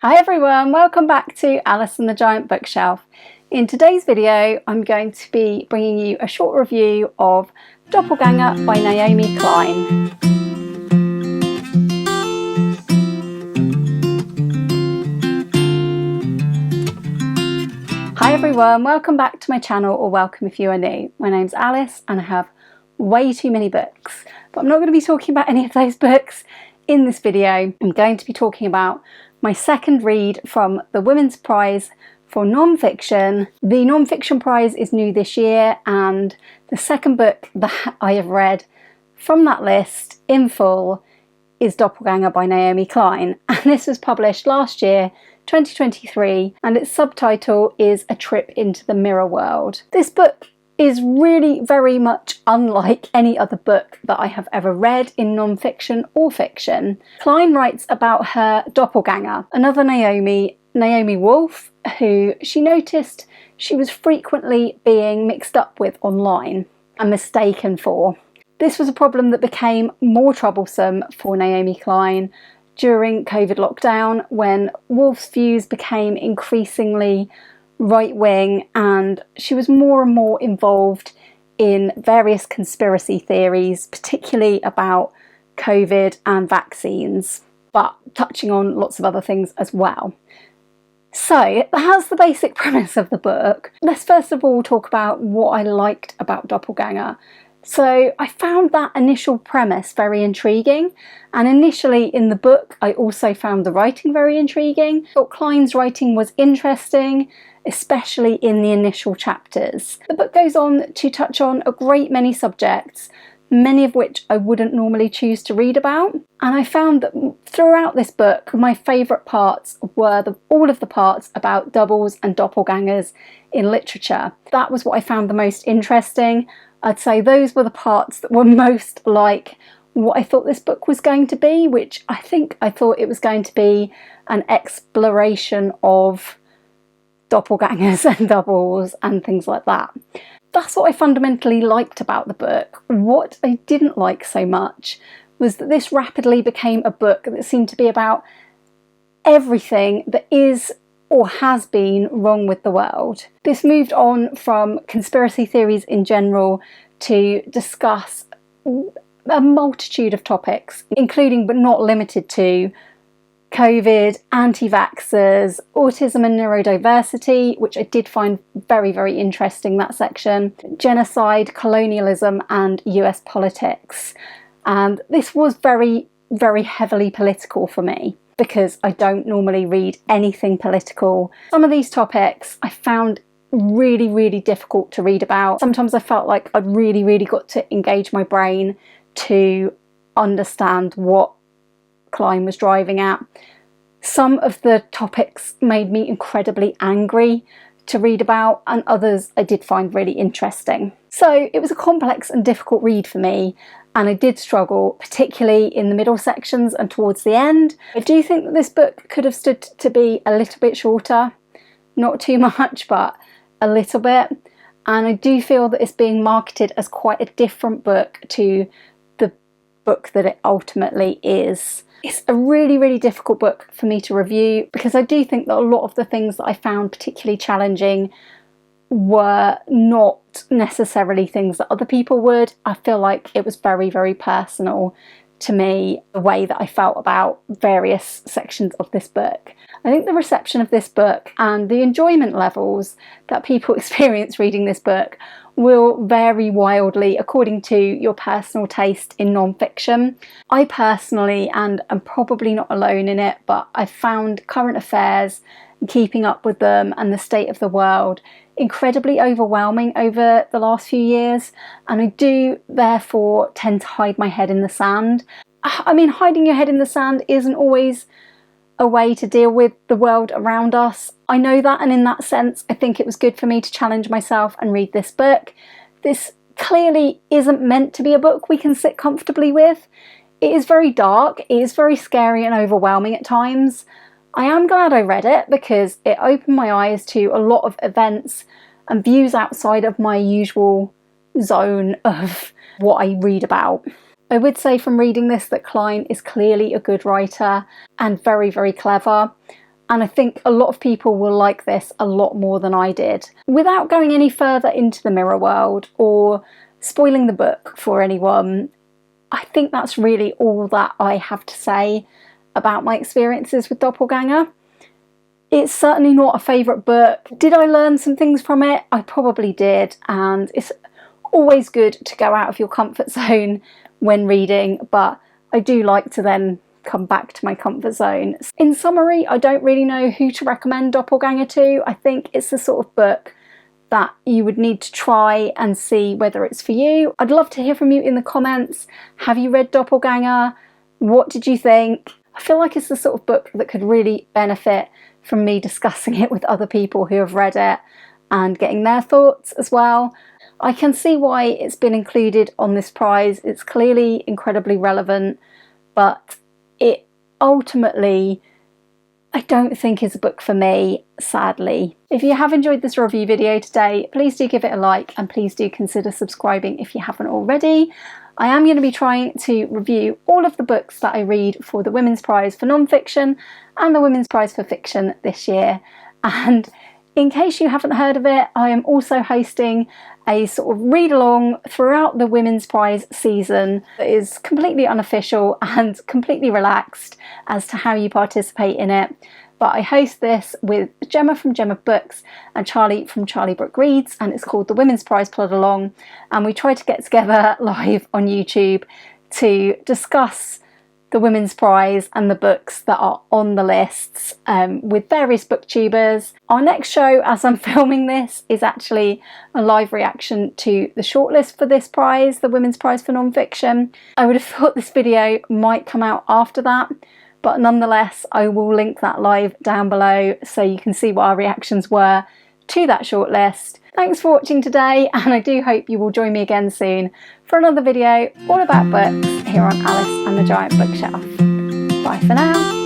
Hi everyone, welcome back to Alice and the Giant Bookshelf. In today's video I'm going to be bringing you a short review of Doppelganger by Naomi Klein. Hi everyone, welcome back to my channel, or welcome if you are new. My name's Alice and I have way too many books, but I'm not going to be talking about any of those books in this video. I'm going to be talking about my second read from the Women's Prize for non-fiction. The non-fiction prize is new this year, and the second book that I have read from that list in full is Doppelganger by Naomi Klein, and this was published last year, 2023, and its subtitle is A Trip into the Mirror World. This book is really very much unlike any other book that I have ever read in non-fiction or fiction. Klein writes about her doppelganger, another Naomi Wolf, who she noticed she was frequently being mixed up with online and mistaken for. This was a problem that became more troublesome for Naomi Klein during COVID lockdown, when Wolf's views became increasingly right-wing and she was more and more involved in various conspiracy theories, particularly about COVID and vaccines, but touching on lots of other things as well. So that's the basic premise of the book. Let's first of all talk about what I liked about Doppelganger. So I found that initial premise very intriguing, and initially in the book I also found the writing very intriguing. I thought Klein's writing was interesting, especially in the initial chapters. The book goes on to touch on a great many subjects, many of which I wouldn't normally choose to read about, and I found that throughout this book my favourite parts were all of the parts about doubles and doppelgangers in literature. That was what I found the most interesting. I'd say those were the parts that were most like what I thought this book was going to be, which I thought it was going to be an exploration of doppelgangers and doubles and things like that. That's what I fundamentally liked about the book. What I didn't like so much was that this rapidly became a book that seemed to be about everything that is or has been wrong with the world. This moved on from conspiracy theories in general to discuss a multitude of topics, including but not limited to COVID, anti-vaxxers, autism and neurodiversity, which I did find very, very interesting, that section, genocide, colonialism and US politics. And this was very, very heavily political for me, because I don't normally read anything political. Some of these topics I found really, really difficult to read about. Sometimes I felt like I'd really, really got to engage my brain to understand what Klein was driving at. Some of the topics made me incredibly angry to read about, and others I did find really interesting. So it was a complex and difficult read for me, and I did struggle, particularly in the middle sections and towards the end. I do think that this book could have stood to be a little bit shorter, not too much, but a little bit. And I do feel that it's being marketed as quite a different book to the book that it ultimately is. It's a really, really difficult book for me to review, because I do think that a lot of the things that I found particularly challenging were not necessarily things that other people would. I feel like it was very, very personal to me, the way that I felt about various sections of this book. I think the reception of this book and the enjoyment levels that people experience reading this book will vary wildly according to your personal taste in non-fiction. I personally, and I'm probably not alone in it, but I've found current affairs and keeping up with them and the state of the world incredibly overwhelming over the last few years, and I do therefore tend to hide my head in the sand. I mean, hiding your head in the sand isn't always a way to deal with the world around us. I know that, and in that sense I think it was good for me to challenge myself and read this book. This clearly isn't meant to be a book we can sit comfortably with. It is very dark, it is very scary and overwhelming at times. I am glad I read it, because it opened my eyes to a lot of events and views outside of my usual zone of what I read about. I would say from reading this that Klein is clearly a good writer and very, very clever. and I think a lot of people will like this a lot more than I did. Without going any further into the mirror world or spoiling the book for anyone, I think that's really all that I have to say about my experiences with Doppelganger. It's certainly not a favourite book. Did I learn some things from it? I probably did, and it's always good to go out of your comfort zone when reading, but I do like to then come back to my comfort zone. In summary, I don't really know who to recommend Doppelganger to. I think it's the sort of book that you would need to try and see whether it's for you. I'd love to hear from you in the comments. Have you read Doppelganger? What did you think? I feel like it's the sort of book that could really benefit from me discussing it with other people who have read it and getting their thoughts as well. I can see why it's been included on this prize. It's clearly incredibly relevant, but it ultimately, I don't think is a book for me, sadly. If you have enjoyed this review video today, please do give it a like and please do consider subscribing if you haven't already. I am going to be trying to review all of the books that I read for the Women's Prize for Non-Fiction and the Women's Prize for Fiction this year. And in case you haven't heard of it, I am also hosting a sort of read-along throughout the Women's Prize season that is completely unofficial and completely relaxed as to how you participate in it. But I host this with Gemma from Gemma Books and Charlie from Charlie Brooke Reads, and it's called the Women's Prize Plodalong, and we try to get together live on YouTube to discuss the Women's Prize and the books that are on the lists with various booktubers. Our next show, as I'm filming this, is actually a live reaction to the shortlist for this prize, the Women's Prize for Non-Fiction. I would have thought this video might come out after that, but nonetheless I will link that live down below so you can see what our reactions were to that shortlist. Thanks for watching today, and I do hope you will join me again soon for another video all about books here on Alice and the Giant Bookshelf. Bye for now.